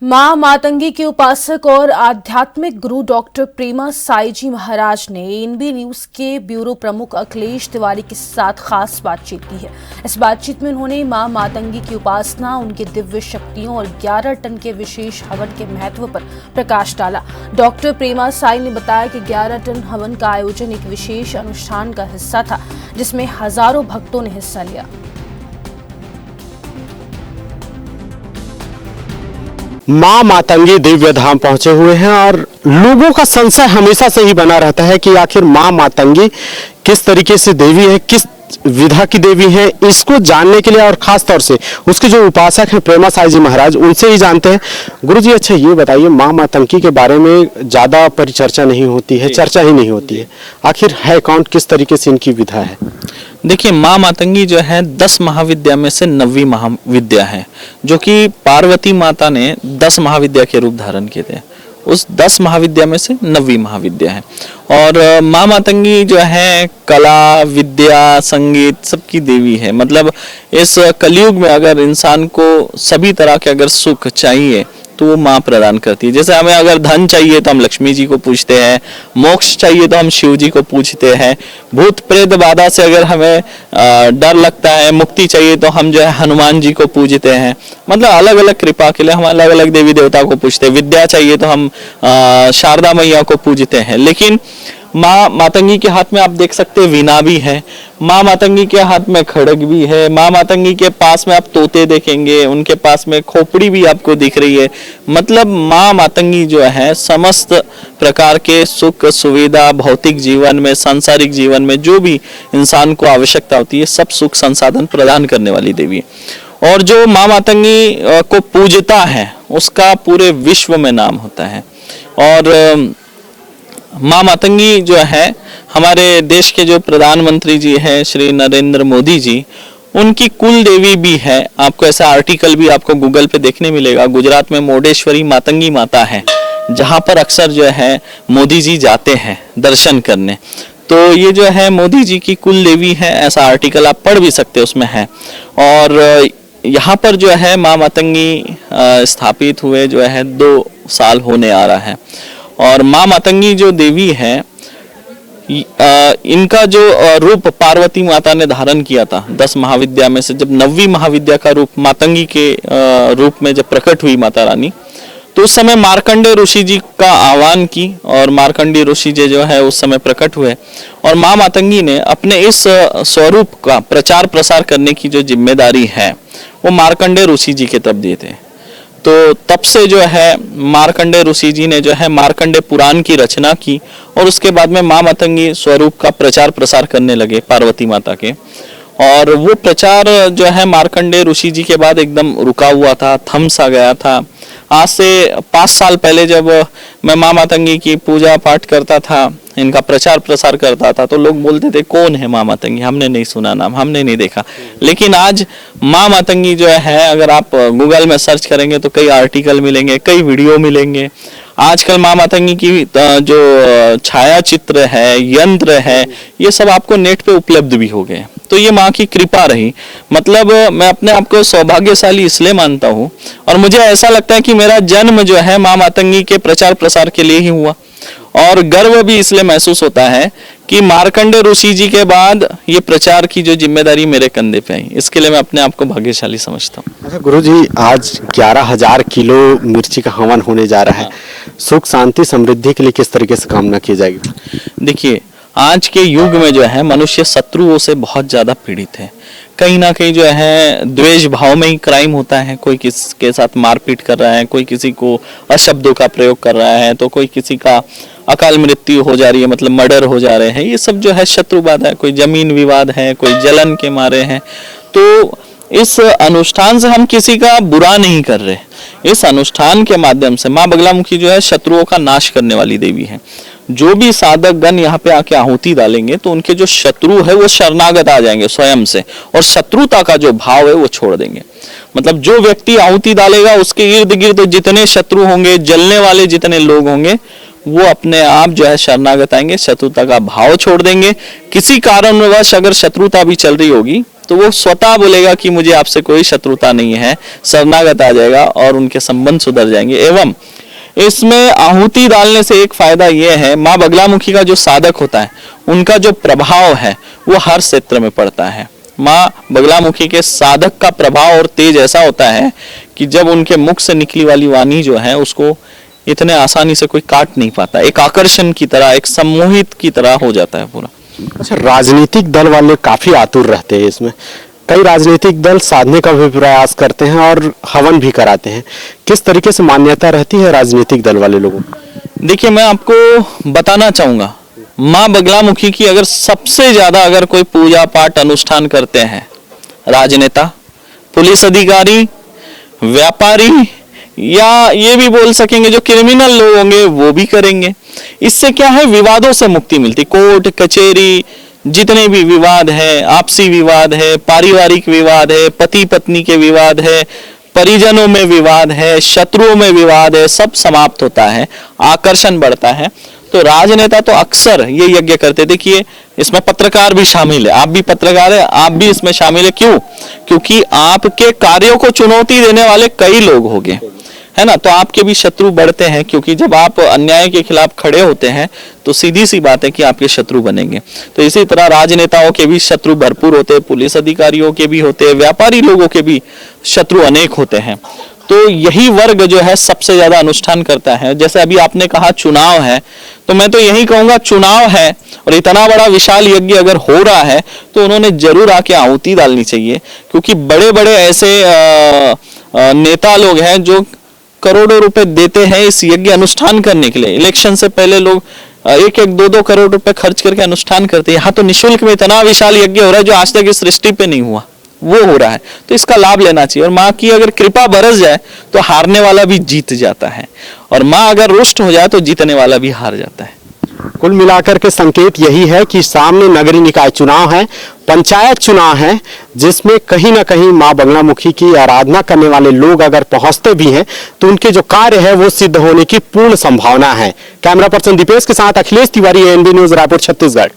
मां मातंगी के उपासक और आध्यात्मिक गुरु डॉक्टर प्रेमा साई जी महाराज ने एनबी न्यूज के ब्यूरो प्रमुख अखिलेश तिवारी के साथ खास बातचीत की है। इस बातचीत में उन्होंने मां मातंगी की उपासना, उनके दिव्य शक्तियों और 11 टन के विशेष हवन के महत्व पर प्रकाश डाला। डॉक्टर प्रेमा साई ने बताया कि 11 टन हवन का आयोजन एक विशेष अनुष्ठान का हिस्सा था, जिसमें हजारों भक्तों ने हिस्सा लिया। मां मातंगी दिव्य धाम पहुंचे हुए हैं और लोगों का संशय हमेशा से ही बना रहता है कि आखिर मां मातंगी किस तरीके से देवी है, किस विधा की देवी है। इसको जानने के लिए और खास तौर से उसके जो उपासक हैं प्रेमा साई जी महाराज, उनसे ही जानते हैं। गुरुजी, अच्छा ये बताइए, मां मातंगी के बारे में ज्यादा परिचर्चा नहीं होती है, चर्चा ही नहीं होती है, आखिर है कौन, किस तरीके से इनकी विधा है? देखिए, मां मातंगी जो है 10 महाविद्या में से 9वीं महाविद्या है, जो कि पार्वती माता ने 10 महाविद्या के रूप धारण किए थे। उस 10 महाविद्या में से 9वीं महाविद्या है। और मां मातंगी जो है कला, विद्या, संगीत सबकी देवी है। मतलब इस कलयुग में अगर इंसान को सभी तरह के अगर सुख चाहिए तो वो माँ प्रदान करती है। जैसे हमें अगर धन चाहिए तो हम लक्ष्मी जी को पूजते हैं, मोक्ष चाहिए तो हम शिव जी को पूजते हैं, भूत प्रेत बाधा से अगर हमें डर लगता है, मुक्ति चाहिए तो हम जो है हनुमान जी को पूजते हैं। मतलब अलग अलग कृपा के लिए हम अलग अलग देवी देवता को पूजते हैं। विद्या चाहिए तो हम शारदा मैया को पूजते हैं। लेकिन माँ मातंगी के हाथ में आप देख सकते हैं वीणा भी है, माँ मातंगी के हाथ में खड़ग भी है, माँ मातंगी के पास में आप तोते देखेंगे, उनके पास में खोपड़ी भी आपको दिख रही है। मतलब माँ मातंगी जो है समस्त प्रकार के सुख सुविधा, भौतिक जीवन में, सांसारिक जीवन में जो भी इंसान को आवश्यकता होती है, सब सुख संसाधन प्रदान करने वाली देवी है। और जो माँ मातंगी को पूजता है उसका पूरे विश्व में नाम होता है। और मां मातंगी जो है हमारे देश के जो प्रधानमंत्री जी हैं श्री नरेंद्र मोदी जी, उनकी कुल देवी भी है। आपको ऐसा आर्टिकल भी आपको गूगल पे देखने मिलेगा। गुजरात में मोडेश्वरी मातंगी माता है, जहां पर अक्सर जो है मोदी जी जाते हैं दर्शन करने। तो ये जो है मोदी जी की कुल देवी है, ऐसा आर्टिकल आप पढ़ भी सकते हैं, उसमें है। और यहाँ पर जो है मां मातंगी स्थापित हुए जो है 2 साल होने आ रहा है। और मां मातंगी जो देवी है, इनका जो रूप पार्वती माता ने धारण किया था 10 महाविद्या में से, जब 9वीं महाविद्या का रूप मातंगी के रूप में जब प्रकट हुई माता रानी, तो उस समय मार्कंडेय ऋषि जी का आह्वान की और मार्कंडेय ऋषि जी जो है उस समय प्रकट हुए। और मां मातंगी ने अपने इस स्वरूप का प्रचार प्रसार करने की जो जिम्मेदारी है वो मार्कंडेय ऋषि जी के तरफ दिए थे। तो तब से जो है मार्कंडेय ऋषि जी ने जो है मार्कंडेय पुराण की रचना की और उसके बाद में मां मातंगी स्वरूप का प्रचार प्रसार करने लगे पार्वती माता के। और वो प्रचार जो है मार्कंडेय ऋषि जी के बाद एकदम रुका हुआ था, थम सा गया था। आज से 5 साल पहले जब मैं मां मातंगी की पूजा पाठ करता था, इनका प्रचार प्रसार करता था, तो लोग बोलते थे कौन है मां मातंगी, हमने नहीं सुना नाम, हमने नहीं देखा। लेकिन आज मां मातंगी जो है अगर आप गूगल में सर्च करेंगे तो कई आर्टिकल मिलेंगे, कई वीडियो मिलेंगे। आजकल मां मातंगी की जो छाया चित्र है, यंत्र है, ये सब आपको नेट पे उपलब्ध भी हो गए। तो ये माँ की कृपा रही। मतलब मैं अपने आप को सौभाग्यशाली इसलिए मानता हूँ और मुझे ऐसा लगता है कि मेरा जन्म जो है मां मातंगी के प्रचार प्रसार के लिए ही हुआ। और गर्व भी इसलिए महसूस होता है कि मार्कंडेय ऋषि जी के बाद ये प्रचार की जो जिम्मेदारी मेरे कंधे पे आई, इसके लिए मैं अपने आप को भाग्यशाली समझता हूँ। अच्छा गुरुजी, आज 11,000 किलो मिर्ची का हवन होने जा रहा है, सुख शांति समृद्धि के लिए किस तरीके से कामना की जाएगी? देखिए, आज के युग में जो है मनुष्य शत्रुओं से बहुत ज्यादा पीड़ित है। कहीं ना कहीं जो है द्वेष भाव में ही क्राइम होता है। कोई किसी के साथ मारपीट कर रहा है, कोई किसी को अशब्दों का प्रयोग कर रहा है, तो कोई किसी का अकाल मृत्यु हो जा रही है, मतलब मर्डर हो जा रहे हैं। ये सब जो है शत्रुवाद है, कोई जमीन विवाद है, कोई जलन के मारे हैं। तो इस अनुष्ठान से हम किसी का बुरा नहीं कर रहे। इस अनुष्ठान के माध्यम से माँ बगलामुखी जो है शत्रुओं का नाश करने वाली देवी है। जो भी साधक गण यहाँ पे आके आहुति डालेंगे तो उनके जो शत्रु है वो शरणागत आ जाएंगे स्वयं से, और शत्रुता का जो भाव है वो छोड़ देंगे। मतलब जो व्यक्ति आहुति डालेगा उसके इर्द गिर्द जितने शत्रु होंगे, जलने वाले जितने लोग होंगे, वो अपने आप जो है शरणागत आएंगे, शत्रुता का भाव छोड़ देंगे। किसी कारणवश अगर शत्रुता भी चल रही होगी तो वो स्वतः बोलेगा कि मुझे आपसे कोई शत्रुता नहीं है, शरणागत आ जाएगा और उनके संबंध सुधर जाएंगे। एवं इसमें आहुति डालने से एक फायदा यह है, माँ बगलामुखी का जो साधक होता है उनका जो प्रभाव है वो हर क्षेत्र में पड़ता है। माँ बगलामुखी के साधक का प्रभाव और तेज ऐसा होता है कि जब उनके मुख से निकली वाली वाणी जो है उसको इतने आसानी से कोई काट नहीं पाता, एक आकर्षण की तरह, एक सम्मोहित की तरह हो जाता है पूरा। अच्छा, राजनीतिक दल वाले काफी आतुर रहते हैं इसमें, कई राजनीतिक दल साधने का भी प्रयास करते हैं और हवन भी कराते हैं। किस तरीके से मान्यता रहती है राजनीतिक दल वाले लोगों? देखिए, मैं आपको बताना चाहूंगा, माँ बगलामुखी की अगर सबसे ज्यादा अगर कोई पूजा पाठ अनुष्ठान करते हैं राजनेता, पुलिस अधिकारी, व्यापारी, या ये भी बोल सकेंगे जो क्रिमिनल लोग होंगे वो भी करेंगे। इससे क्या है, विवादों से मुक्ति मिलती। कोर्ट कचहरी जितने भी विवाद है, आपसी विवाद है, पारिवारिक विवाद है, पति पत्नी के विवाद है, परिजनों में विवाद है, शत्रुओं में विवाद है, सब समाप्त होता है, आकर्षण बढ़ता है। तो राजनेता तो अक्सर ये यज्ञ करते थे कि इसमें पत्रकार भी शामिल है, आप भी पत्रकार है, आप भी इसमें शामिल है। क्यों? क्योंकि आपके कार्यों को चुनौती देने वाले कई लोग होंगे, है ना, तो आपके भी शत्रु बढ़ते हैं। क्योंकि जब आप अन्याय के खिलाफ खड़े होते हैं तो सीधी सी बात है कि आपके शत्रु बनेंगे। तो इसी तरह राजनेताओं के भी शत्रु भरपूर होते हैं, पुलिस अधिकारियों के भी होते हैं, व्यापारी लोगों के भी शत्रु अनेक होते हैं। तो यही वर्ग जो है सबसे ज्यादा अनुष्ठान करता है। जैसे अभी आपने कहा चुनाव है, तो मैं तो यही कहूंगा चुनाव है और इतना बड़ा विशाल यज्ञ अगर हो रहा है तो उन्होंने जरूर आके आहुति डालनी चाहिए। क्योंकि बड़े बड़े ऐसे नेता लोग हैं जो करोड़ों रुपए देते हैं इस यज्ञ अनुष्ठान करने के लिए। इलेक्शन से पहले लोग 1-2 करोड़ रुपए खर्च करके अनुष्ठान करते हैं। यहाँ तो निःशुल्क में इतना विशाल यज्ञ हो रहा है जो आज तक इस सृष्टि पे नहीं हुआ, वो हो रहा है। तो इसका लाभ लेना चाहिए और माँ की अगर कृपा बरस जाए तो हारने वाला भी जीत जाता है और माँ अगर रुष्ट हो जाए तो जीतने वाला भी हार जाता है। कुल मिलाकर के संकेत यही है कि सामने नगरीय निकाय चुनाव है, पंचायत चुनाव है, जिसमें कहीं ना कहीं मां बगलामुखी की आराधना करने वाले लोग अगर पहुंचते भी हैं तो उनके जो कार्य है वो सिद्ध होने की पूर्ण संभावना है। कैमरा पर्सन दीपेश के साथ अखिलेश तिवारी, एएनबी न्यूज, रायपुर, छत्तीसगढ़।